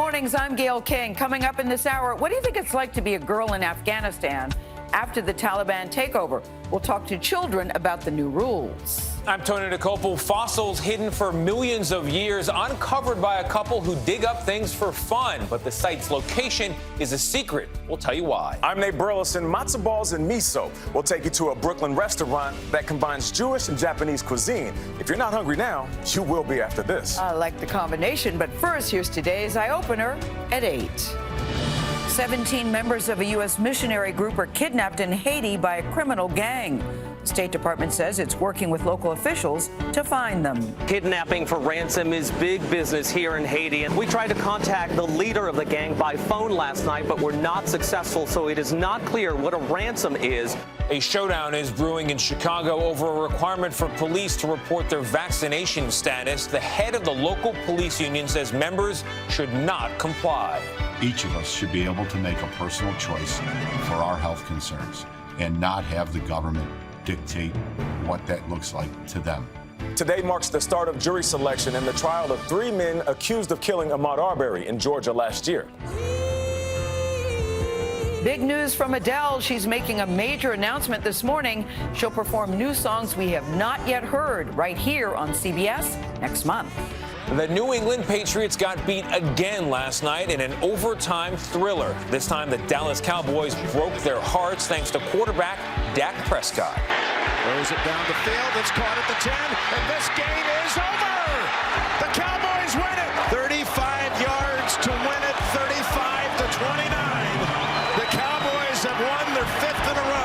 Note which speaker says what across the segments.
Speaker 1: Mornings, I'm Gail King. Coming up in this hour, what do you think it's like to be a girl in Afghanistan after the Taliban takeover? We'll talk to children about the new rules.
Speaker 2: I'm Tony Nicopol. Fossils hidden for millions of years, uncovered by a couple who dig up things for fun. But the site's location is a secret. We'll tell you why.
Speaker 3: I'm Nate Burleson. Matzo balls and miso. We'll take you to a Brooklyn restaurant that combines Jewish and Japanese cuisine. If you're not hungry now, you will be after this.
Speaker 1: I like the combination, but first, here's today's eye-opener at 8. 17 members of a U.S. missionary group are kidnapped in Haiti by a criminal gang. The State Department says it's working with local officials to find them.
Speaker 4: Kidnapping for ransom is big business here in Haiti, and we tried to contact the leader of the gang by phone last night, but were not successful, so it is not clear what a ransom is.
Speaker 2: A showdown is brewing in Chicago over a requirement for police to report their vaccination status. The head of the local police union says members should not comply.
Speaker 5: Each of us should be able to make a personal choice for our health concerns and not have the government dictate what that looks like to them.
Speaker 3: Today marks the start of jury selection in the trial of 3 men accused of killing Ahmaud Arbery in Georgia last year.
Speaker 1: Big news from Adele. She's making a major announcement this morning. She'll perform new songs we have not yet heard right here on CBS next month.
Speaker 2: The New England Patriots got beat again last night in an overtime thriller. This time, the Dallas Cowboys broke their hearts thanks to quarterback Dak Prescott.
Speaker 6: Throws it down the field. It's caught at the 10, and this game is over. The Cowboys win it. 35 yards to win it, 35-29. The Cowboys have won their 5th in a row.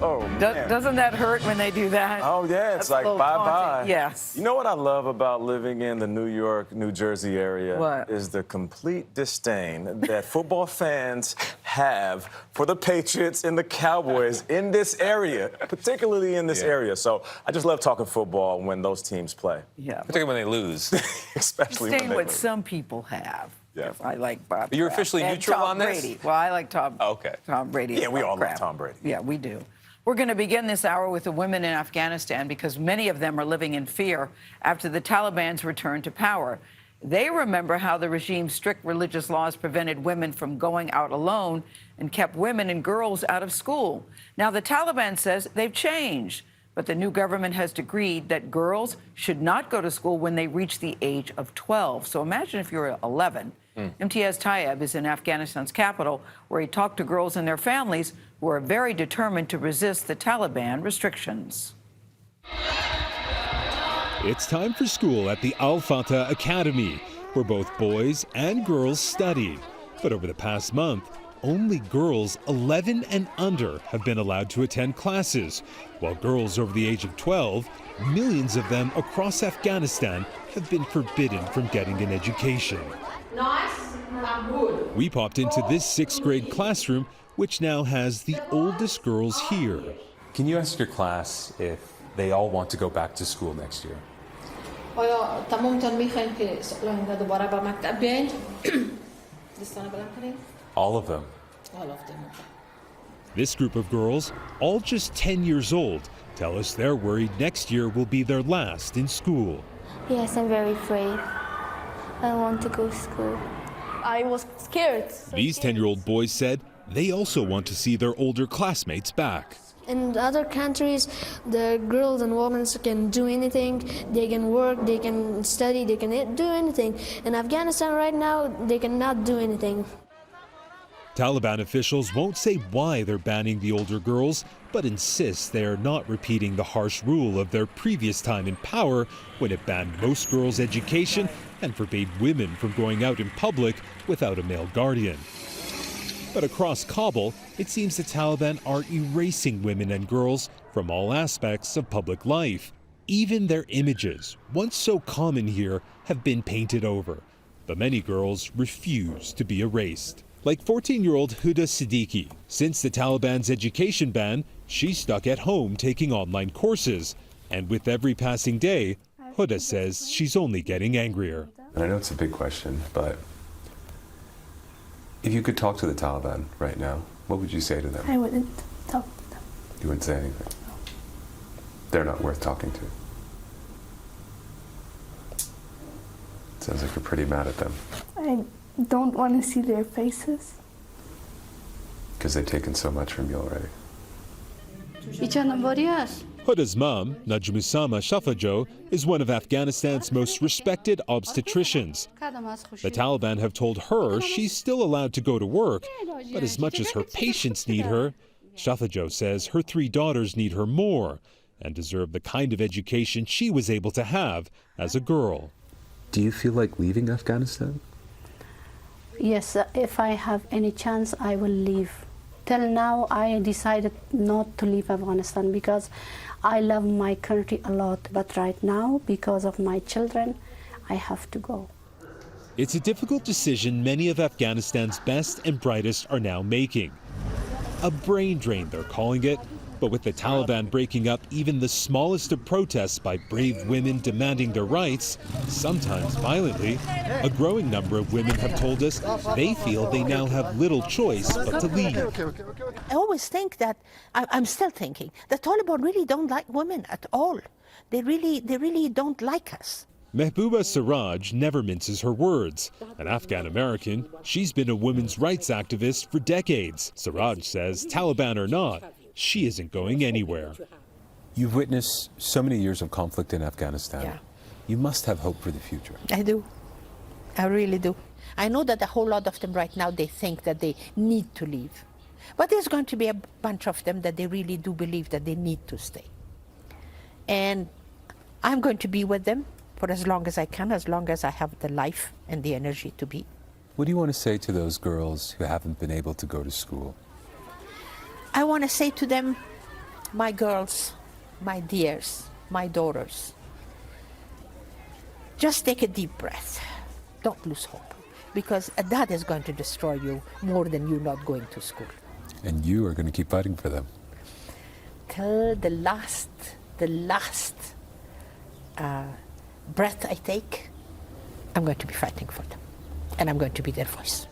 Speaker 3: Oh, man.
Speaker 1: Doesn't that hurt when they do that?
Speaker 3: Oh, yeah, it's like bye-bye.
Speaker 1: Yes.
Speaker 3: You know what I love about living in the New York, New Jersey area?
Speaker 1: What?
Speaker 3: Is the complete disdain that football fans have for the Patriots and the Cowboys in this area, particularly in this area. So I just love talking football when those teams play.
Speaker 1: Yeah.
Speaker 2: Particularly when they lose.
Speaker 3: Especially when
Speaker 1: Disdain
Speaker 3: they
Speaker 1: what
Speaker 3: lose.
Speaker 1: some people have.
Speaker 3: Yeah.
Speaker 1: I like Bob.
Speaker 2: You're
Speaker 1: Kraft.
Speaker 2: officially
Speaker 1: And
Speaker 2: neutral
Speaker 1: Tom
Speaker 2: on this?
Speaker 1: Brady. Well, I like Tom.
Speaker 2: Okay.
Speaker 1: Tom Brady.
Speaker 3: Yeah, we all love
Speaker 1: Kraft.
Speaker 3: Tom Brady.
Speaker 1: Yeah, we do. We're going to begin this hour with the women in Afghanistan because many of them are living in fear after the Taliban's return to power. They remember how the regime's strict religious laws prevented women from going out alone and kept women and girls out of school. Now, the Taliban says they've changed, but the new government has decreed that girls should not go to school when they reach the age of 12. So imagine if you're 11. Imtiaz Tayeb is in Afghanistan's capital, where he talked to girls and their families who are very determined to resist the Taliban restrictions.
Speaker 7: It's time for school at the Al Fatah Academy, where both boys and girls study. But over the past month, only girls 11 and under have been allowed to attend classes, while girls over the age of 12, millions of them across Afghanistan, have been forbidden from getting an education. We popped into this 6th grade classroom, which now has the oldest girls here.
Speaker 8: Can you ask your class if they all want to go back to school next year? All of them.
Speaker 7: This group of girls, all just 10 years old, tell us they're worried next year will be their last in school.
Speaker 9: Yes, I'm very afraid. I don't want to go to school. I was scared.
Speaker 7: These 10-year-old boys said they also want to see their older classmates back.
Speaker 9: In other countries, the girls and women can do anything. They can work, they can study, they can do anything. In Afghanistan right now, they cannot do anything.
Speaker 7: Taliban officials won't say why they're banning the older girls, but insist they are not repeating the harsh rule of their previous time in power when it banned most girls' education and forbade women from going out in public without a male guardian. But across Kabul, it seems the Taliban are erasing women and girls from all aspects of public life. Even their images, once so common here, have been painted over. But many girls refuse to be erased. Like 14-year-old Huda Siddiqui. Since the Taliban's education ban, she's stuck at home taking online courses. And with every passing day, Huda says she's only getting angrier.
Speaker 8: And I know it's a big question, but if you could talk to the Taliban right now, what would you say to them?
Speaker 9: I wouldn't talk to them.
Speaker 8: You wouldn't say anything? They're not worth talking to. Sounds like you're pretty mad at them.
Speaker 10: I don't want to see their faces.
Speaker 8: Because they've taken so much from you already.
Speaker 7: Huda's mom, Najmusama Shafajo, is one of Afghanistan's most respected obstetricians. The Taliban have told her she's still allowed to go to work, but as much as her patients need her, Shafajo says her 3 daughters need her more and deserve the kind of education she was able to have as a girl.
Speaker 8: Do you feel like leaving Afghanistan?
Speaker 11: Yes, if I have any chance, I will leave. Till now, I decided not to leave Afghanistan because I love my country a lot. But right now, because of my children, I have to go.
Speaker 7: It's a difficult decision many of Afghanistan's best and brightest are now making. A brain drain, they're calling it. But with the Taliban breaking up even the smallest of protests by brave women demanding their rights, sometimes violently, a growing number of women have told us they feel they now have little choice but to leave.
Speaker 12: I always think that, I'm still thinking, the Taliban really don't like women at all. They really don't like us.
Speaker 7: Mehbooba Siraj never minces her words. An Afghan American, she's been a women's rights activist for decades. Siraj says, Taliban or not, she isn't going anywhere.
Speaker 8: You've witnessed so many years of conflict in Afghanistan.
Speaker 12: Yeah.
Speaker 8: You must have hope for the future.
Speaker 12: I do. I really do. I know that a whole lot of them right now, they think that they need to leave. But there's going to be a bunch of them that they really do believe that they need to stay. And I'm going to be with them for as long as I can, as long as I have the life and the energy to be.
Speaker 8: What do you want to say to those girls who haven't been able to go to school?
Speaker 12: I want to say to them, my girls, my dears, my daughters, just take a deep breath. Don't lose hope, because that is going to destroy you more than you not going to school.
Speaker 8: And you are going to keep fighting for them.
Speaker 12: Till the last breath I take, I'm going to be fighting for them, and I'm going to be their voice.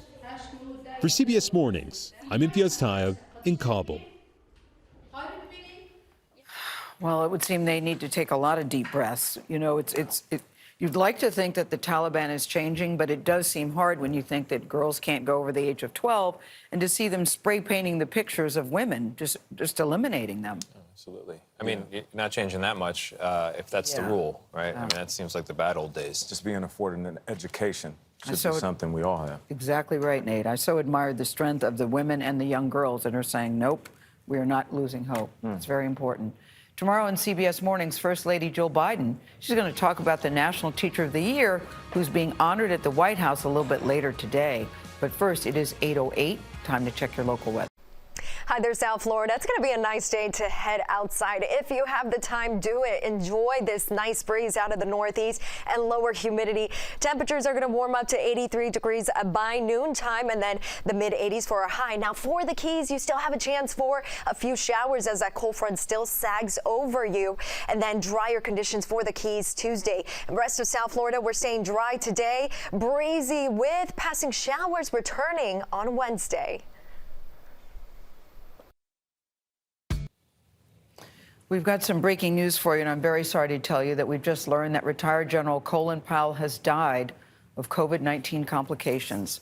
Speaker 7: For CBS Mornings, I'm Imtiaz Taib in Kabul.
Speaker 1: Well, it would seem they need to take a lot of deep breaths. You know, you'd like to think that the Taliban is changing, but it does seem hard when you think that girls can't go over the age of 12, and to see them spray painting the pictures of women, just eliminating them.
Speaker 2: Absolutely. I mean, you're not changing that much if that's the rule, right? I mean, that seems like the bad old days.
Speaker 3: Just being afforded an education should
Speaker 1: So
Speaker 3: be something we all have.
Speaker 1: Exactly right, Nate. I so admired the strength of the women and the young girls that are saying, nope, we are not losing hope. It's very important. Tomorrow on CBS Mornings, First Lady Jill Biden, she's going to talk about the National Teacher of the Year, who's being honored at the White House a little bit later today. But first, it is 8:08. Time to check your local weather.
Speaker 13: Hi there, South Florida. It's going to be a nice day to head outside. If you have the time, do it. Enjoy this nice breeze out of the northeast and lower humidity. Temperatures are going to warm up to 83 degrees by noontime, and then the mid-80s for a high. Now, for the Keys, you still have a chance for a few showers as that cold front still sags over you, and then drier conditions for the Keys Tuesday. The rest of South Florida, we're staying dry today, breezy with passing showers returning on Wednesday.
Speaker 1: We've got some breaking news for you, and I'm very sorry to tell you that we've just learned that retired General Colin Powell has died of COVID-19 complications.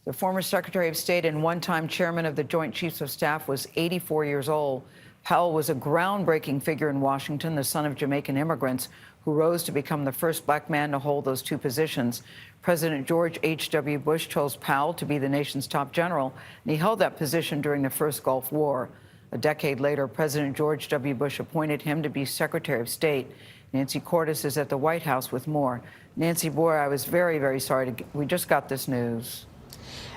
Speaker 1: The former Secretary of State and one-time chairman of the Joint Chiefs of Staff was 84 years old. Powell was a groundbreaking figure in Washington, the son of Jamaican immigrants who rose to become the first black man to hold those two positions. President George H.W. Bush chose Powell to be the nation's top general, and he held that position during the first Gulf War. A decade later, President George W. Bush appointed him to be Secretary of State. Nancy Cordes is at the White House with more. Nancy, boy, I was very, very sorry. We just got this news.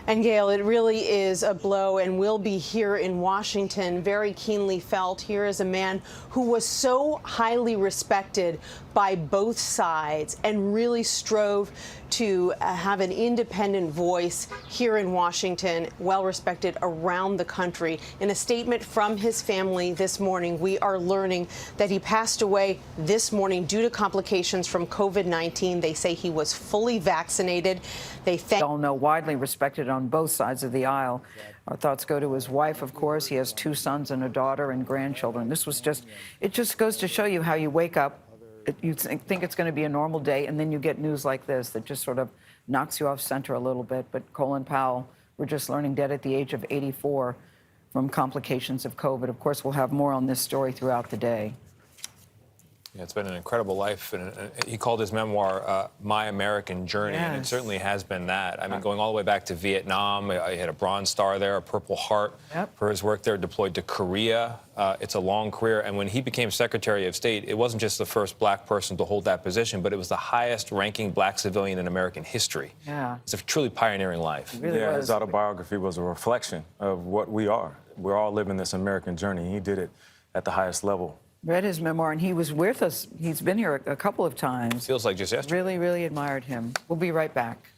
Speaker 14: And Gail, it really is a blow and will be here in Washington, very keenly felt. Here is a man who was so highly respected by both sides and really strove to have an independent voice here in Washington, well respected around the country. In a statement from his family this morning, we are learning that he passed away this morning due to complications from COVID-19. They say he was fully vaccinated. They
Speaker 1: all know, widely respected on both sides of the aisle. Our thoughts go to his wife, of course. He has 2 sons and a daughter and grandchildren. This was just, it just goes to show you how you wake up You think it's going to be a normal day, and then you get news like this that just sort of knocks you off center a little bit. But Colin Powell, we're just learning, dead at the age of 84 from complications of COVID. Of course, we'll have more on this story throughout the day.
Speaker 2: Yeah, it's been an incredible life, and he called his memoir My American Journey, and it certainly has been that. I mean, going all the way back to Vietnam, he had a Bronze Star there, a Purple Heart for his work there, deployed to Korea. It's a long career, and when he became Secretary of State, it wasn't just the first black person to hold that position, but it was the highest-ranking black civilian in American history.
Speaker 1: Yeah.
Speaker 2: It's a truly pioneering life.
Speaker 3: Yeah, his autobiography was a reflection of what we are. We're all living this American journey. He did it at the highest level.
Speaker 1: Read his memoir, and he was with us. He's been here a couple of times.
Speaker 2: Feels like just yesterday.
Speaker 1: Really, really admired him. We'll be right back.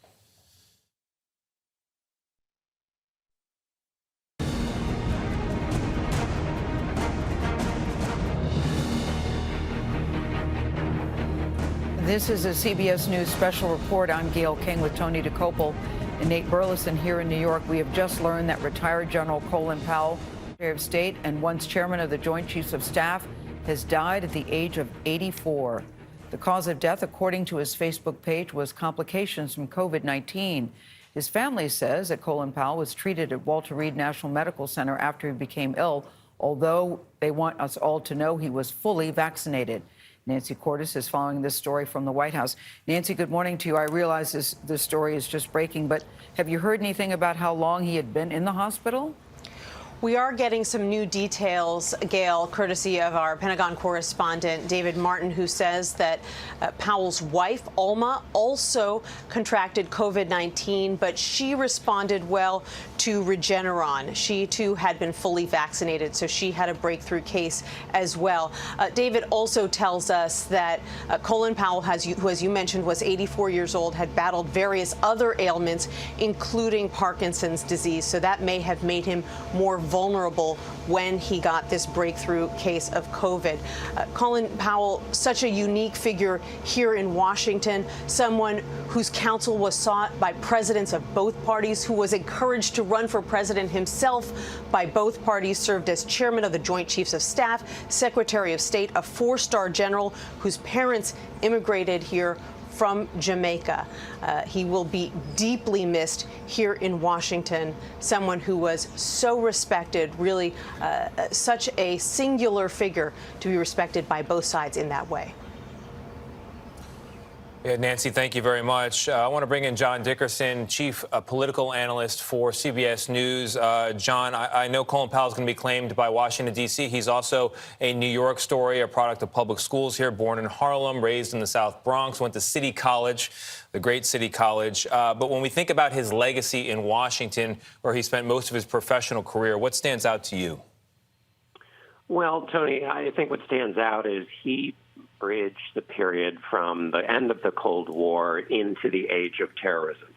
Speaker 1: This is a CBS News special report. I'm Gail King with Tony DeCopel and Nate Burleson here in New York. We have just learned that retired General Colin Powell, Secretary of State and once chairman of the Joint Chiefs of Staff, has died at the age of 84. The cause of death, according to his Facebook page, was complications from COVID-19. His family says that Colin Powell was treated at Walter Reed National Medical Center after he became ill, although they want us all to know he was fully vaccinated. Nancy Cordes is following this story from the White House. Nancy, good morning to you. I realize this story is just breaking, but have you heard anything about how long he had been in the hospital?
Speaker 14: We are getting some new details, Gail, courtesy of our Pentagon correspondent, David Martin, who says that Powell's wife, Alma, also contracted COVID-19, but she responded well to Regeneron. She, too, had been fully vaccinated, so she had a breakthrough case as well. David also tells us that Colin Powell, who, as you mentioned, was 84 years old, had battled various other ailments, including Parkinson's disease, so that may have made him more vulnerable when he got this breakthrough case of COVID. Colin Powell, such a unique figure here in Washington, someone whose counsel was sought by presidents of both parties, who was encouraged to run for president himself by both parties, served as chairman of the Joint Chiefs of Staff, Secretary of State, a four-star general whose parents immigrated here from Jamaica. He will be deeply missed here in Washington, someone who was so respected, really such a singular figure to be respected by both sides in that way.
Speaker 2: Yeah, Nancy, thank you very much. I want to bring in John Dickerson, chief political analyst for CBS News. John, I know Colin Powell is going to be claimed by Washington, D.C. He's also a New York story, a product of public schools here, born in Harlem, raised in the South Bronx, went to City College, the great City College. But when we think about his legacy in Washington, where he spent most of his professional career, what stands out to you?
Speaker 15: Well, Tony, I think what stands out is he bridge the period from the end of the Cold War into the age of terrorism.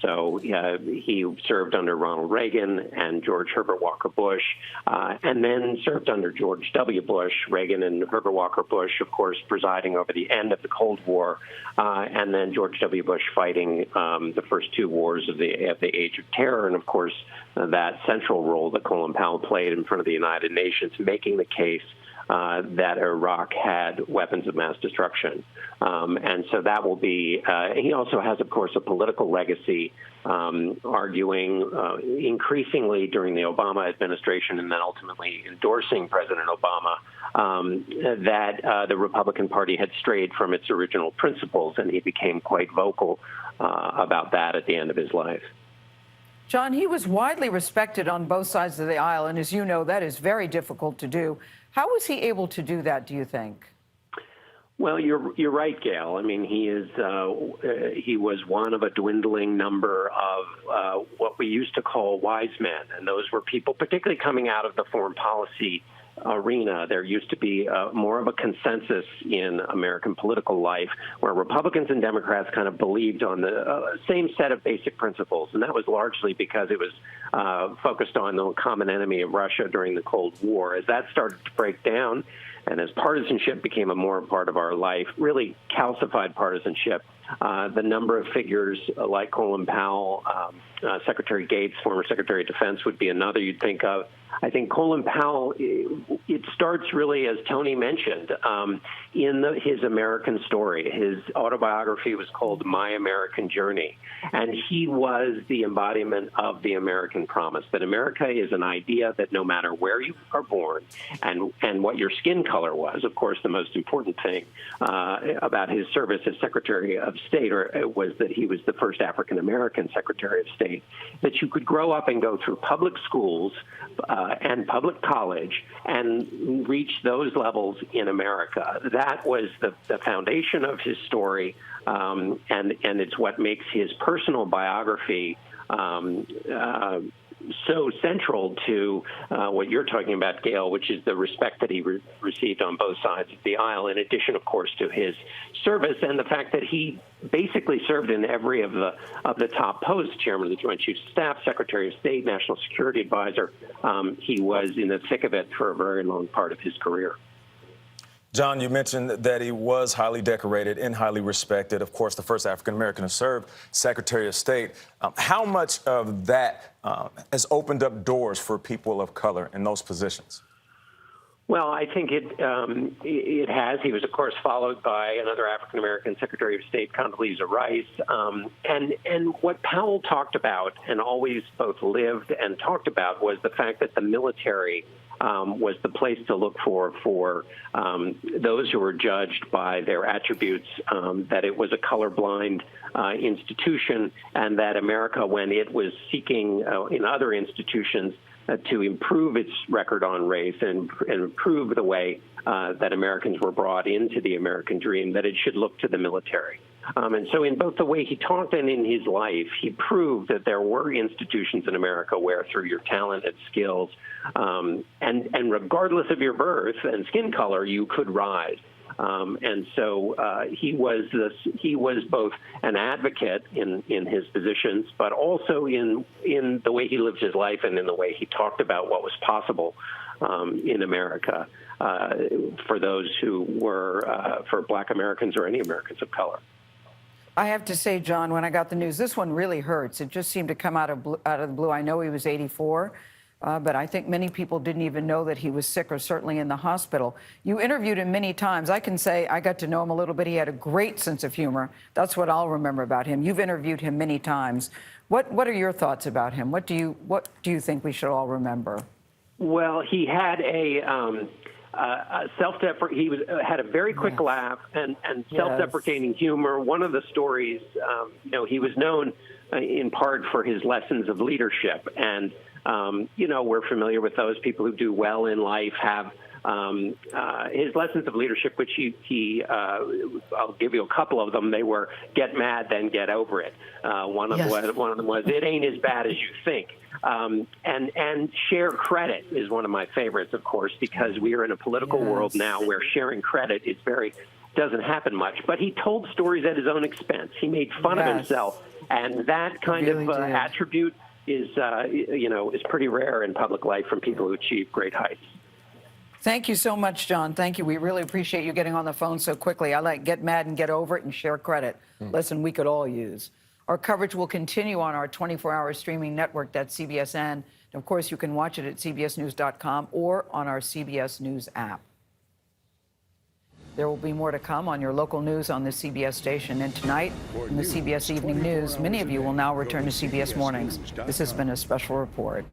Speaker 15: So he served under Ronald Reagan and George Herbert Walker Bush, and then served under George W. Bush, Reagan and Herbert Walker Bush, of course, presiding over the end of the Cold War, and then George W. Bush fighting the first two wars of the Age of Terror, and of course that central role that Colin Powell played in front of the United Nations, making the case that Iraq had weapons of mass destruction. And so that will be, he also has, of course, a political legacy, arguing increasingly during the Obama administration and then ultimately endorsing President Obama that the Republican Party had strayed from its original principles, and he became quite vocal about that at the end of his life.
Speaker 1: John, he was widely respected on both sides of the aisle, and as you know, that is very difficult to do. How was he able to do that, do you think?
Speaker 15: Well, you're right, Gail. I mean, he was one of a dwindling number of what we used to call wise men, and those were people particularly coming out of the foreign policy arena. There used to be more of a consensus in American political life where Republicans and Democrats kind of believed on the same set of basic principles, and that was largely because it was focused on the common enemy of Russia during the Cold War. As that started to break down, and as partisanship became a more part of our life, really calcified partisanship The number of figures like Colin Powell, Secretary Gates, former Secretary of Defense, would be another you'd think of. I think Colin Powell, it starts really, as Tony mentioned, in his American story. His autobiography was called My American Journey, and he was the embodiment of the American promise, that America is an idea that no matter where you are born and what your skin color was, of course, the most important thing about his service as Secretary of State was that he was the first African-American Secretary of State, that you could grow up and go through public schools and public college and reach those levels in America. That was the foundation of his story, and it's what makes his personal biography so central to what you're talking about, Gail, which is the respect that he received on both sides of the aisle, in addition, of course, to his service and the fact that he basically served in every of the top posts: Chairman of the Joint Chiefs of Staff, Secretary of State, National Security Advisor. He was in the thick of it for a very long part of his career.
Speaker 3: John, you mentioned that he was highly decorated and highly respected. Of course, the first African-American to serve Secretary of State. How much of that has opened up doors for people of color in those positions?
Speaker 15: Well, I think it has. He was, of course, followed by another African-American Secretary of State, Condoleezza Rice. And what Powell talked about and always both lived and talked about was the fact that the military was the place to look for those who were judged by their attributes, that it was a colorblind institution, and that America, when it was seeking in other institutions to improve its record on race and improve the way that Americans were brought into the American dream, that it should look to the military. And so in both the way he talked and in his life, he proved that there were institutions in America where through your talent and skills, and regardless of your birth and skin color, you could rise. And so he was both an advocate in his positions, but also in the way he lived his life and in the way he talked about what was possible in America for those who were for Black Americans or any Americans of color.
Speaker 1: I have to say, John, when I got the news, this one really hurts. It just seemed to come out of the blue. I know he was 84, but I think many people didn't even know that he was sick or certainly in the hospital. You interviewed him many times. I can say I got to know him a little bit. He had a great sense of humor. That's what I'll remember about him. You've interviewed him many times. What are your thoughts about him? What do you think we should all remember?
Speaker 15: Well, he had he had a very quick laugh and self-deprecating humor. One of the stories, he was known in part for his lessons of leadership. And, we're familiar with those people who do well in life have his lessons of leadership, which I'll give you a couple of them. They were get mad, then get over it. One of them was it ain't as bad as you think. And share credit is one of my favorites, of course, because we are in a political world now where sharing credit is doesn't happen much. But he told stories at his own expense. He made fun of himself, and that kind of attribute is pretty rare in public life from people who achieve great heights.
Speaker 1: Thank you so much, John. Thank you. We really appreciate you getting on the phone so quickly. I like get mad and get over it and share credit. Listen, we could all use. Our coverage will continue on our 24-hour streaming network, that's CBSN. And of course, you can watch it at cbsnews.com or on our CBS News app. There will be more to come on your local news on the CBS station. And tonight, in the CBS Evening News, many of you will now return to CBS Mornings. This has been a special report.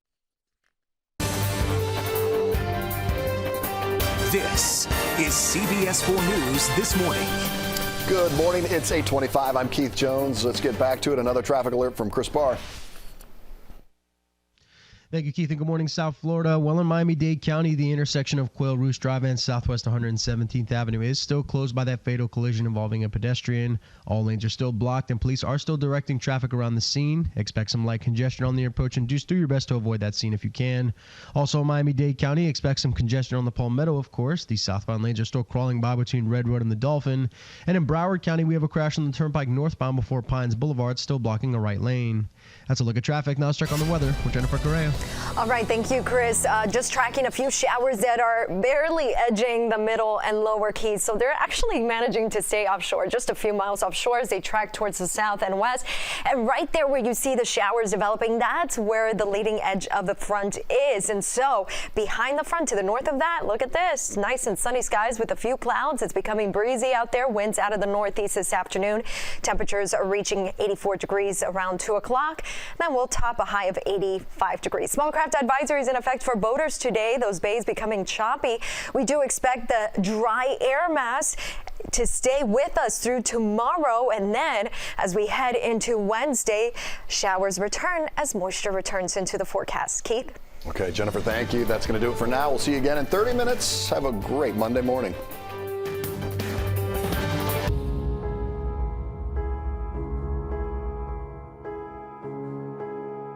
Speaker 16: This is CBS 4 News This Morning.
Speaker 17: Good morning. It's 8:25. I'm Keith Jones. Let's get back to it. Another traffic alert from Chris Barr.
Speaker 18: Thank you, Keith, and good morning, South Florida. Well, in Miami-Dade County, the intersection of Quail Rouge Drive and Southwest 117th Avenue is still closed by that fatal collision involving a pedestrian. All lanes are still blocked, and police are still directing traffic around the scene. Expect some light congestion on the approach, and just do your best to avoid that scene if you can. Also, in Miami-Dade County, expect some congestion on the Palmetto, of course. These southbound lanes are still crawling by between Red Road and the Dolphin. And in Broward County, we have a crash on the Turnpike northbound before Pines Boulevard, still blocking the right lane. That's a look at traffic. Now let's check on the weather with Jennifer Correa.
Speaker 13: All right, thank you, Chris. Just tracking a few showers that are barely edging the middle and lower Keys. So they're actually managing to stay offshore, just a few miles offshore as they track towards the south and west. And right there where you see the showers developing, that's where the leading edge of the front is. And so behind the front to the north of that, look at this. Nice and sunny skies with a few clouds. It's becoming breezy out there. Winds out of the northeast this afternoon. Temperatures are reaching 84 degrees around 2 o'clock. Then we'll top a high of 85 degrees. Small craft advisories in effect for boaters today. Those bays becoming choppy. We do expect the dry air mass to stay with us through tomorrow, and then as we head into Wednesday, showers return as moisture returns into the forecast. Keith?
Speaker 17: Okay, Jennifer, thank you. That's going to do it for now. We'll see you again in 30 minutes. Have a great Monday morning.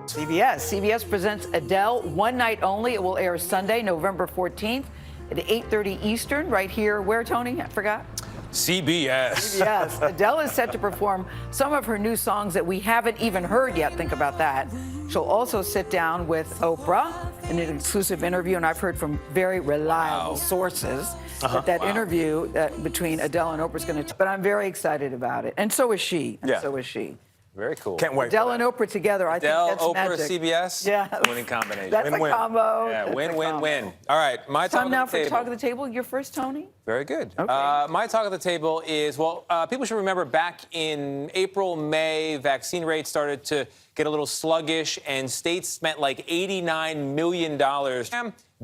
Speaker 1: CBS presents Adele One Night Only. It will air Sunday, November 14th at 8:30 Eastern, right here. Where, Tony? I forgot.
Speaker 2: CBS.
Speaker 1: Yes. Adele is set to perform some of her new songs that we haven't even heard yet. Think about that. She'll also sit down with Oprah in an exclusive interview, and I've heard from very reliable sources that interview between Adele and Oprah is going to. But I'm very excited about it, and so is she. And so is she.
Speaker 2: Very cool.
Speaker 3: Can't wait.
Speaker 1: Adele and Oprah together, I think that's
Speaker 2: Oprah,
Speaker 1: magic.
Speaker 2: CBS.
Speaker 1: Yeah.
Speaker 2: Winning combination.
Speaker 1: That's a combo.
Speaker 2: Yeah,
Speaker 1: That's
Speaker 2: win,
Speaker 1: a
Speaker 2: win,
Speaker 1: combo.
Speaker 2: win. All right, my talk
Speaker 1: Time now
Speaker 2: of the
Speaker 1: for
Speaker 2: table.
Speaker 1: Talk of the Table. Your first, Tony?
Speaker 2: Very good.
Speaker 1: Okay.
Speaker 2: My talk of the table is, well, people should remember back in April, May, vaccine rates started to get a little sluggish, and states spent like $89 million.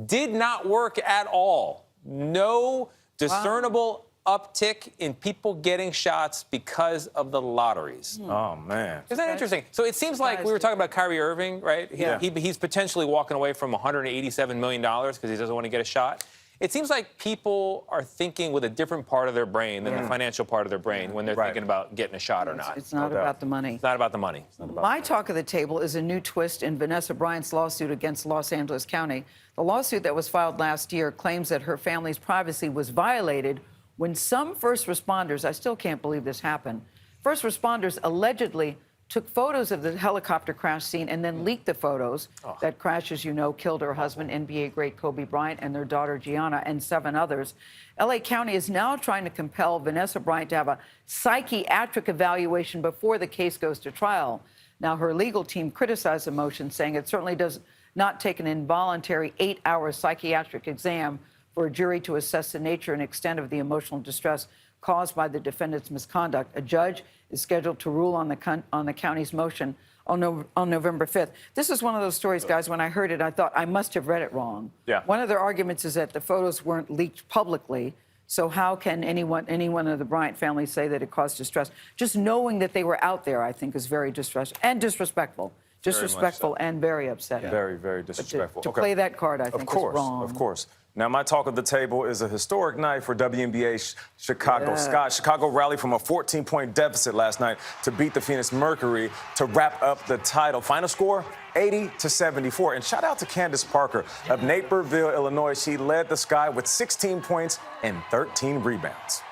Speaker 2: Did not work at all. No discernible uptick in people getting shots because of the lotteries.
Speaker 3: Oh, man.
Speaker 2: Isn't that interesting? So it seems like we were talking about Kyrie Irving, right? He's potentially walking away from $187 million because he doesn't want to get a shot. It seems like people are thinking with a different part of their brain than the financial part of their brain when they're thinking about getting a shot or not.
Speaker 1: It's not about the money.
Speaker 2: It's not about the money.
Speaker 1: My talk of the table is a new twist in Vanessa Bryant's lawsuit against Los Angeles County. The lawsuit that was filed last year claims that her family's privacy was violated when some first responders, I still can't believe this happened, first responders allegedly took photos of the helicopter crash scene and then leaked the photos. That crash, as you know, killed her husband, NBA great Kobe Bryant, and their daughter Gianna, and 7 others. L.A. County is now trying to compel Vanessa Bryant to have a psychiatric evaluation before the case goes to trial. Now, her legal team criticized the motion, saying it certainly does not take an involuntary 8-hour psychiatric exam for a jury to assess the nature and extent of the emotional distress caused by the defendant's misconduct. A judge is scheduled to rule on the county's motion on November 5th. This is one of those stories, guys, when I heard it, I thought I must have read it wrong.
Speaker 3: Yeah.
Speaker 1: One of their arguments is that the photos weren't leaked publicly, so how can anyone of the Bryant family say that it caused distress? Just knowing that they were out there, I think, is very distressful and disrespectful. Disrespectful and very upsetting.
Speaker 3: Very, very disrespectful.
Speaker 1: To play that card, I think, is wrong.
Speaker 3: Of course. Now, my talk of the table is a historic night for WNBA Chicago. Chicago rallied from a 14-point deficit last night to beat the Phoenix Mercury to wrap up the title. Final score, 80-74. And shout out to Candace Parker of Naperville, Illinois. She led the Sky with 16 points and 13 rebounds.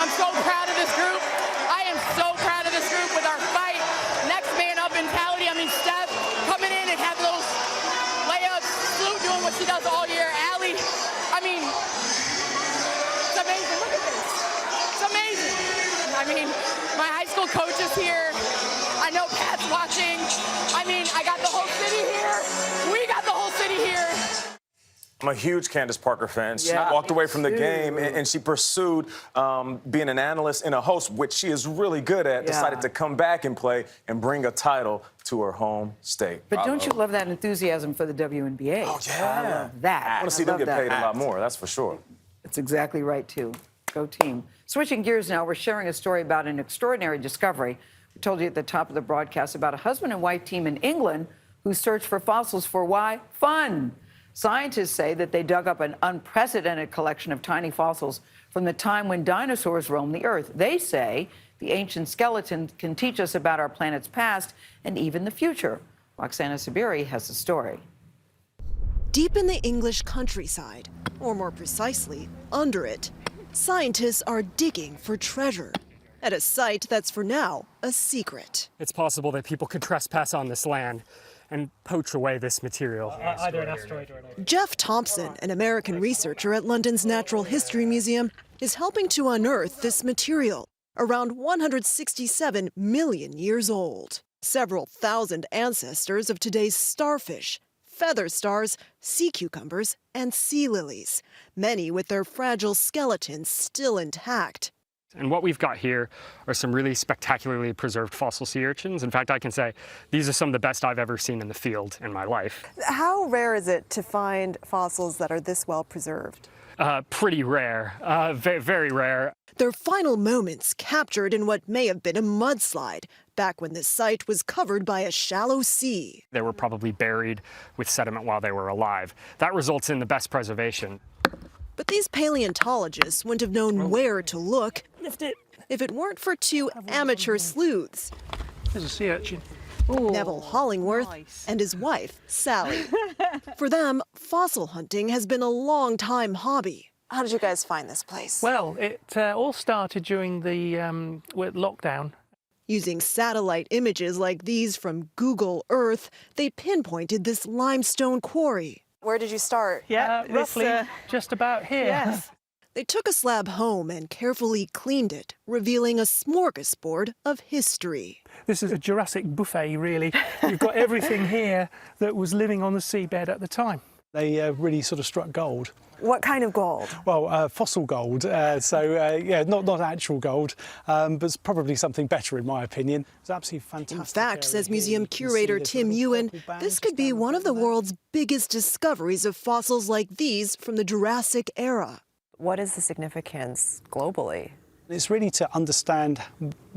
Speaker 19: I'm so proud of this group. I am so proud of this group with our fight, next man up mentality. I mean, Steph coming in and having those layups, Sue doing what she does all year, Allie. I mean, it's amazing. Look at this. It's amazing. I mean, my high school coach is here. I know Pat's watching. I mean, I got the whole city here. We got the whole city here.
Speaker 3: I'm a huge Candace Parker fan. She walked away from the game and she pursued being an analyst and a host, which she is really good at, decided to come back and play and bring a title to her home state.
Speaker 1: But don't you love that enthusiasm for the WNBA?
Speaker 3: Oh, yeah.
Speaker 1: I love that.
Speaker 3: I want to see them get paid a lot more, that's for sure.
Speaker 1: That's exactly right, too. Go team. Switching gears now, we're sharing a story about an extraordinary discovery. We told you at the top of the broadcast about a husband and wife team in England who searched for fossils for why? Fun. Scientists say that they dug up an unprecedented collection of tiny fossils from the time when dinosaurs roamed the Earth. They say the ancient skeleton can teach us about our planet's past and even the future. Roxana Sabiri has the story.
Speaker 20: Deep in the English countryside, or more precisely, under it, scientists are digging for treasure at a site that's for now a secret.
Speaker 21: It's possible that people could trespass on this land, and poach away this material.
Speaker 22: Either an asteroid or an...
Speaker 20: Jeff Thompson, an American researcher at London's Natural History Museum, is helping to unearth this material, around 167 million years old. Several thousand ancestors of today's starfish, feather stars, sea cucumbers, and sea lilies, many with their fragile skeletons still intact.
Speaker 21: And what we've got here are some really spectacularly preserved fossil sea urchins. In fact, I can say these are some of the best I've ever seen in the field in my life.
Speaker 23: How rare is it to find fossils that are this well preserved?
Speaker 21: Pretty rare, very rare.
Speaker 20: Their final moments captured in what may have been a mudslide, back when the site was covered by a shallow sea.
Speaker 21: They were probably buried with sediment while they were alive. That results in the best preservation.
Speaker 20: But these paleontologists wouldn't have known where to look if it weren't for two amateur sleuths.
Speaker 22: There's a sea urchin.
Speaker 20: Neville Hollingworth and his wife, Sally. For them, fossil hunting has been a long-time hobby.
Speaker 23: How did you guys find this place?
Speaker 22: Well, it all started during the lockdown.
Speaker 20: Using satellite images like these from Google Earth, they pinpointed this limestone quarry.
Speaker 23: Where did you start?
Speaker 22: Yeah, roughly just about here.
Speaker 23: Yes.
Speaker 20: They took a slab home and carefully cleaned it, revealing a smorgasbord of history.
Speaker 22: This is a Jurassic buffet, really. You've got everything here that was living on the seabed at the time. They really sort of struck gold.
Speaker 23: What kind of gold?
Speaker 22: Well, fossil gold. Yeah, not actual gold, but it's probably something better in my opinion. It's absolutely fantastic.
Speaker 20: In fact, says museum curator Tim Ewan, this could be one of the world's biggest discoveries of fossils like these from the Jurassic era.
Speaker 23: What is the significance globally?
Speaker 22: It's really to understand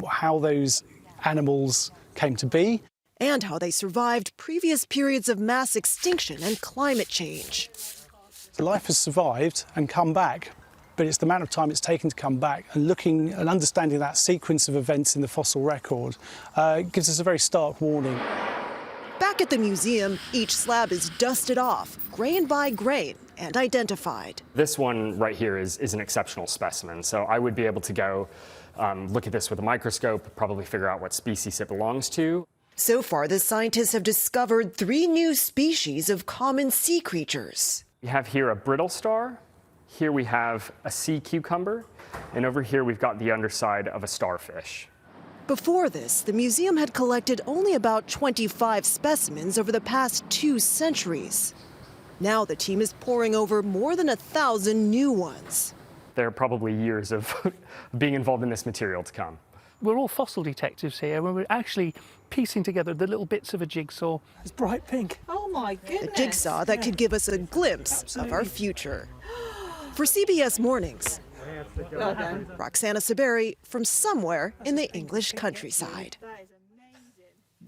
Speaker 22: how those animals came to be.
Speaker 20: And how they survived previous periods of mass extinction and climate change.
Speaker 22: Life has survived and come back, but it's the amount of time it's taken to come back, and looking and understanding that sequence of events in the fossil record gives us a very stark warning.
Speaker 20: Back at the museum, each slab is dusted off, grain by grain, and identified.
Speaker 21: This one right here is an exceptional specimen, so I would be able to go look at this with a microscope, probably figure out what species it belongs to.
Speaker 20: So far, the scientists have discovered 3 new species of common sea creatures.
Speaker 21: We have here a brittle star, here we have a sea cucumber, and over here we've got the underside of a starfish.
Speaker 20: Before this, the museum had collected only about 25 specimens over the past 2 centuries. Now the team is poring over more than 1,000 new ones.
Speaker 21: There are probably years of being involved in this material to come.
Speaker 22: We're all fossil detectives here, and we're actually piecing together the little bits of a jigsaw. It's bright pink.
Speaker 23: Oh my goodness.
Speaker 20: A jigsaw that could give us a glimpse of our future. For CBS Mornings, Roxana Saberi from somewhere in the English countryside.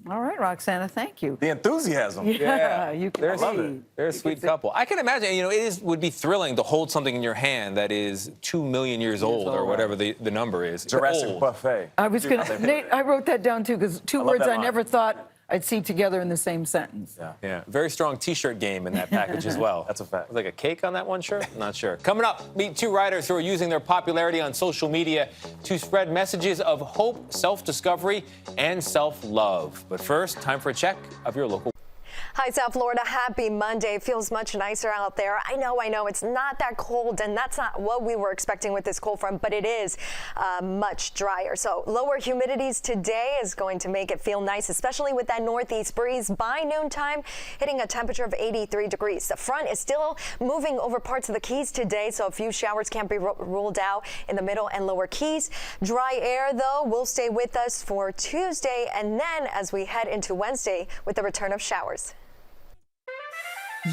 Speaker 1: All right, Roxana, thank you.
Speaker 3: The enthusiasm.
Speaker 1: Yeah, you can see.
Speaker 2: They're a sweet couple. I can imagine, it would be thrilling to hold something in your hand that is 2 million years old or whatever the number is.
Speaker 3: Jurassic buffet.
Speaker 1: I was going to, Nate, I wrote that down too, because 2 words I never thought I'd see together in the same sentence.
Speaker 2: Yeah. Very strong T-shirt game in that package as well.
Speaker 3: That's a fact.
Speaker 2: Like a cake on that one shirt? I'm not sure. Coming up, meet 2 writers who are using their popularity on social media to spread messages of hope, self-discovery, and self-love. But first, time for a check of your local.
Speaker 13: Hi, South Florida. Happy Monday. It feels much nicer out there. I know. It's not that cold, and that's not what we were expecting with this cold front, but it is much drier. So lower humidities today is going to make it feel nice, especially with that northeast breeze by noontime, hitting a temperature of 83 degrees. The front is still moving over parts of the Keys today, so a few showers can't be ruled out in the middle and lower Keys. Dry air, though, will stay with us for Tuesday, and then as we head into Wednesday with the return of showers.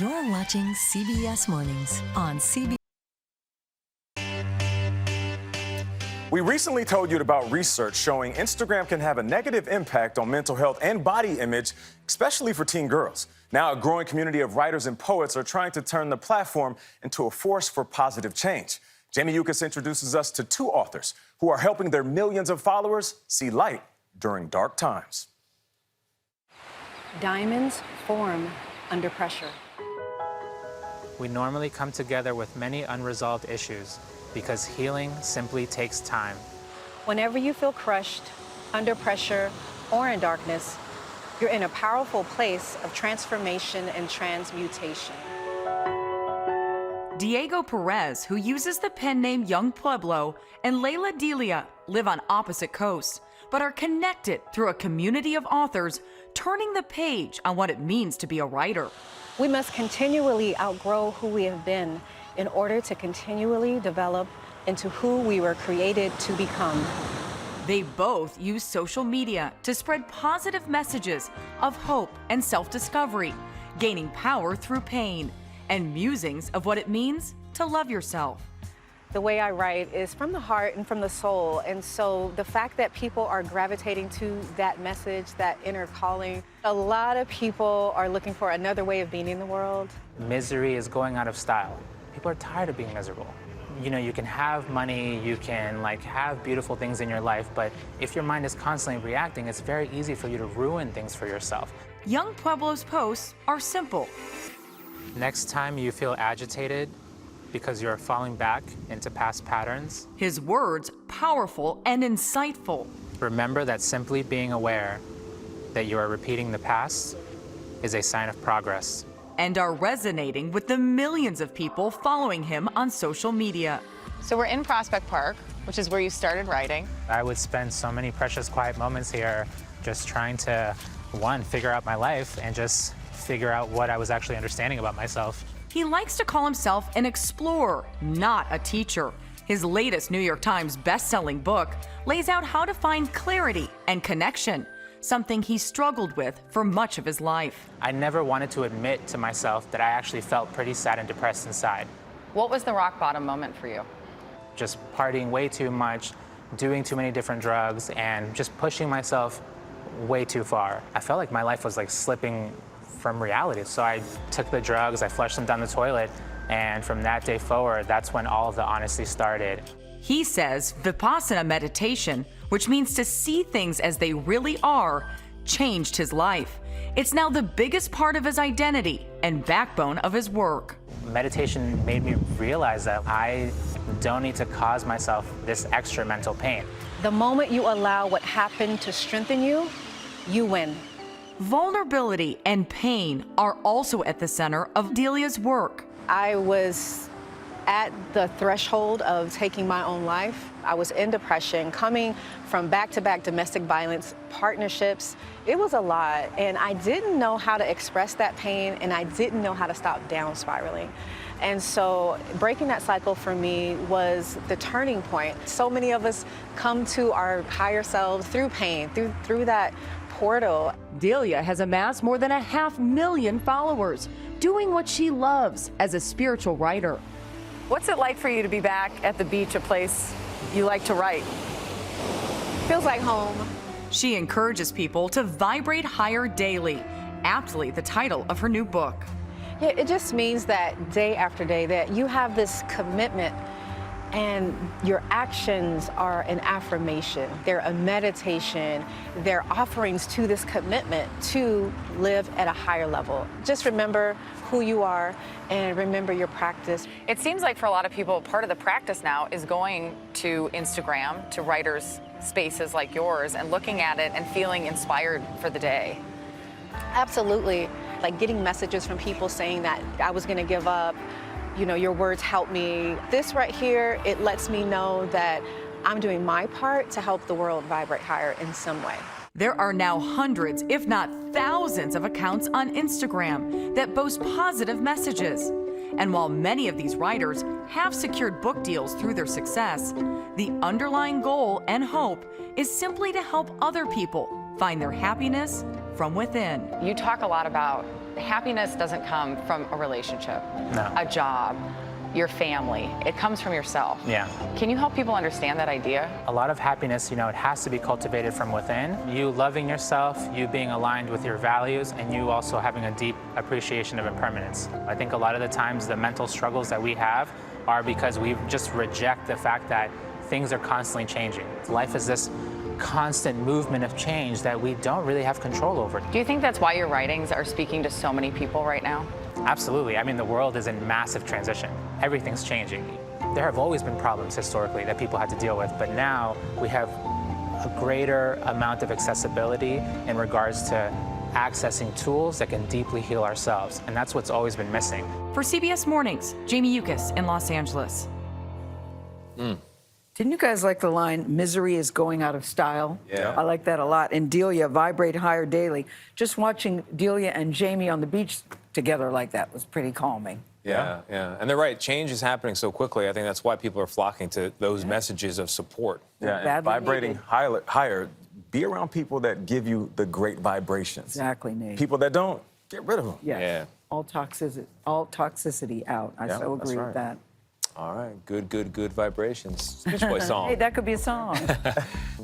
Speaker 24: You're watching CBS Mornings on CBS.
Speaker 3: We recently told you about research showing Instagram can have a negative impact on mental health and body image, especially for teen girls. Now, a growing community of writers and poets are trying to turn the platform into a force for positive change. Jamie Yukas introduces us to 2 authors who are helping their millions of followers see light during dark times.
Speaker 25: Diamonds form under pressure.
Speaker 26: We normally come together with many unresolved issues because healing simply takes time.
Speaker 25: Whenever you feel crushed, under pressure, or in darkness, You're in a powerful place of transformation and transmutation.
Speaker 4: Diego Perez, who uses the pen name Young Pueblo, and Leila Delia live on opposite coasts, but are connected through a community of authors turning the page on what it means to be a writer.
Speaker 25: We must continually outgrow who we have been in order to continually develop into who we were created to become.
Speaker 4: They both use social media to spread positive messages of hope and self-discovery, gaining power through pain, and musings of what it means to love yourself.
Speaker 25: The way I write is from the heart and from the soul, and so the fact that people are gravitating to that message, that inner calling, a lot of people are looking for another way of being in the world.
Speaker 26: Misery is going out of style. People are tired of being miserable. You know, you can have money, you can have beautiful things in your life, but if your mind is constantly reacting, it's very easy for you to ruin things for yourself.
Speaker 4: Young Pueblo's posts are simple.
Speaker 26: Next time you feel agitated because you're falling back into past patterns,
Speaker 4: his words powerful and insightful.
Speaker 26: Remember that simply being aware that you are repeating the past is a sign of progress.
Speaker 4: And are resonating with the millions of people following him on social media.
Speaker 5: So we're in Prospect Park, which is where you started writing.
Speaker 26: I would spend so many precious quiet moments here just trying to, one, figure out my life and just figure out what I was actually understanding about myself.
Speaker 4: He likes to call himself an explorer, not a teacher. His latest New York Times best-selling book lays out how to find clarity and connection, something he struggled with for much of his life.
Speaker 26: I never wanted to admit to myself that I actually felt pretty sad and depressed inside.
Speaker 5: What was the rock bottom moment for you?
Speaker 26: Just partying way too much, doing too many different drugs, and just pushing myself way too far. I felt like my life was slipping from reality. So I took the drugs, I flushed them down the toilet, and from that day forward, that's when all of the honesty started.
Speaker 4: He says Vipassana meditation, which means to see things as they really are, changed his life. It's now the biggest part of his identity and backbone of his work.
Speaker 26: Meditation made me realize that I don't need to cause myself this extra mental pain.
Speaker 25: The moment you allow what happened to strengthen you, you win.
Speaker 4: Vulnerability and pain are also at the center of Delia's work.
Speaker 25: I was at the threshold of taking my own life. I was in depression, coming from back-to-back domestic violence partnerships. It was a lot, and I didn't know how to express that pain, and I didn't know how to stop down spiraling. And so breaking that cycle for me was the turning point. So many of us come to our higher selves through pain, through that portal.
Speaker 4: Delia has amassed more than 500,000 followers, doing what she loves as a spiritual writer.
Speaker 25: What's it like for you to be back at the beach, a place you like to write? Feels like home.
Speaker 4: She encourages people to vibrate higher daily, aptly the title of her new book.
Speaker 25: Yeah, it just means that day after day that you have this commitment and your actions are an affirmation. They're a meditation. They're offerings to this commitment to live at a higher level. Just remember who you are and remember your practice.
Speaker 5: It seems like for a lot of people, part of the practice now is going to Instagram, to writers' spaces like yours, and looking at it and feeling inspired for the day.
Speaker 25: Absolutely. Like getting messages from people saying that I was going to give up. You know, your words help me. This right here, it lets me know that I'm doing my part to help the world vibrate higher in some way.
Speaker 4: There are now hundreds, if not thousands, of accounts on Instagram that boast positive messages. And while many of these writers have secured book deals through their success, the underlying goal and hope is simply to help other people find their happiness from within.
Speaker 5: You talk a lot about happiness doesn't come from a relationship, a job, your family. It comes from yourself.
Speaker 26: Yeah.
Speaker 5: Can you help people understand that idea?
Speaker 26: A lot of happiness, it has to be cultivated from within. You loving yourself, you being aligned with your values, and you also having a deep appreciation of impermanence. I think a lot of the times the mental struggles that we have are because we just reject the fact that things are constantly changing. Life is this constant movement of change that we don't really have control over.
Speaker 5: Do you think that's why your writings are speaking to so many people right now?
Speaker 26: Absolutely. I mean, the world is in massive transition. Everything's changing. There have always been problems historically that people had to deal with, but now we have a greater amount of accessibility in regards to accessing tools that can deeply heal ourselves. And that's what's always been missing.
Speaker 4: For CBS Mornings, Jamie Yukas in Los Angeles.
Speaker 1: Didn't you guys like the line, misery is going out of style?
Speaker 3: Yeah.
Speaker 1: I like that a lot. And Delia, vibrate higher daily. Just watching Delia and Jamie on the beach together like that was pretty calming.
Speaker 2: Yeah. And they're right. Change is happening so quickly. I think that's why people are flocking to those messages of support.
Speaker 3: Yeah, and vibrating higher. Be around people that give you the great vibrations.
Speaker 1: Exactly, Nate.
Speaker 3: People that don't, get rid of them.
Speaker 1: Yes.
Speaker 2: Yeah.
Speaker 1: All toxicity out. I so agree with that.
Speaker 2: All right. Good vibrations. Beach Boy song.
Speaker 1: Hey, that could be a song.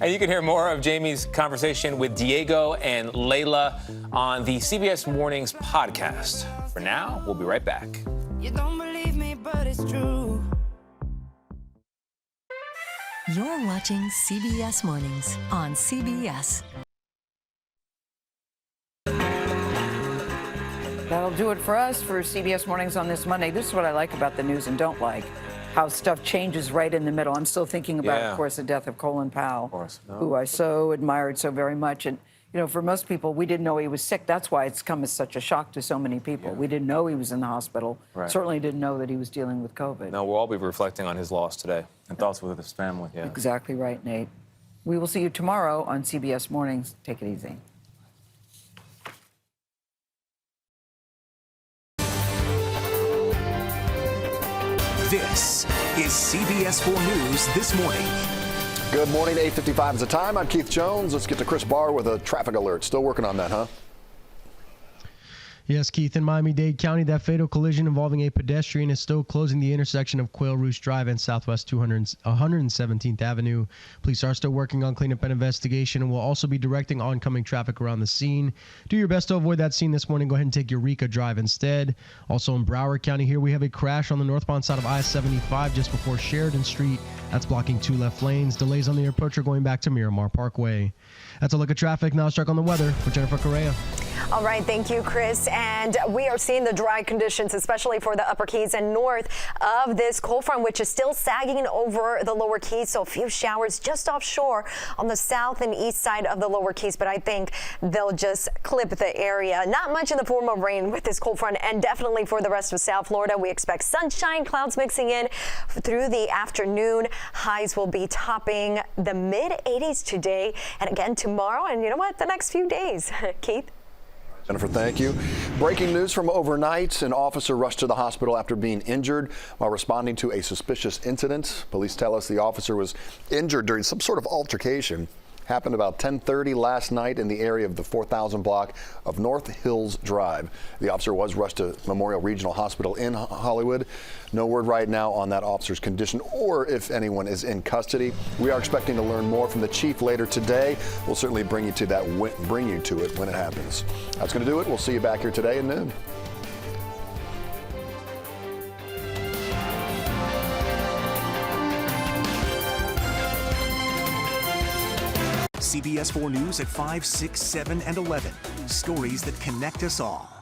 Speaker 2: And you can hear more of Jamie's conversation with Diego and Layla on the CBS Mornings podcast. For now, we'll be right back.
Speaker 6: You don't believe me, but it's true.
Speaker 24: You're watching CBS Mornings on CBS.
Speaker 1: That'll do it for us for CBS Mornings on this Monday. This is what I like about the news and don't like, how stuff changes right in the middle. I'm still thinking about, of course, the death of Colin Powell, who I so admired so very much. And, you know, for most people, we didn't know he was sick. That's why it's come as such a shock to so many people. We didn't know he was in the hospital. Certainly didn't know that he was dealing with COVID.
Speaker 2: No, we'll all be reflecting on his loss today.
Speaker 3: And thoughts with his family.
Speaker 2: Yeah.
Speaker 1: Exactly right, Nate. We will see you tomorrow on CBS Mornings. Take it easy.
Speaker 16: This is CBS 4 News This Morning.
Speaker 17: Good morning, 8:55 is the time. I'm Keith Jones. Let's get to Chris Barr with a traffic alert. Still working on that, huh?
Speaker 18: Yes, Keith, in Miami-Dade County, that fatal collision involving a pedestrian is still closing the intersection of Quail Rouge Drive and Southwest 117th Avenue. Police are still working on cleanup and investigation and will also be directing oncoming traffic around the scene. Do your best to avoid that scene this morning. Go ahead and take Eureka Drive instead. Also in Broward County here, we have a crash on the northbound side of I-75 just before Sheridan Street. That's blocking 2 left lanes. Delays on the approach are going back to Miramar Parkway. That's a look at traffic. Now let's check on the weather with Jennifer Correa.
Speaker 13: All right, thank you, Chris. And we are seeing the dry conditions, especially for the Upper Keys and north of this cold front, which is still sagging over the Lower Keys. So a few showers just offshore on the south and east side of the Lower Keys, but I think they'll just clip the area. Not much in the form of rain with this cold front, and definitely for the rest of South Florida, we expect sunshine, clouds mixing in through the afternoon. Highs will be topping the mid-80s today and again tomorrow, and you know what, the next few days. Keith?
Speaker 17: Jennifer, thank you. Breaking news from overnight. An officer rushed to the hospital after being injured while responding to a suspicious incident. Police tell us the officer was injured during some sort of altercation. Happened about 10:30 last night in the area of the 4000 block of North Hills Drive. The officer was rushed to Memorial Regional Hospital in Hollywood. No word right now on that officer's condition or if anyone is in custody. We are expecting to learn more from the chief later today. We'll certainly bring you to it when it happens. That's going to do it. We'll see you back here today at noon.
Speaker 16: CBS 4 News at 5, 6, 7, and 11. Stories that connect us all.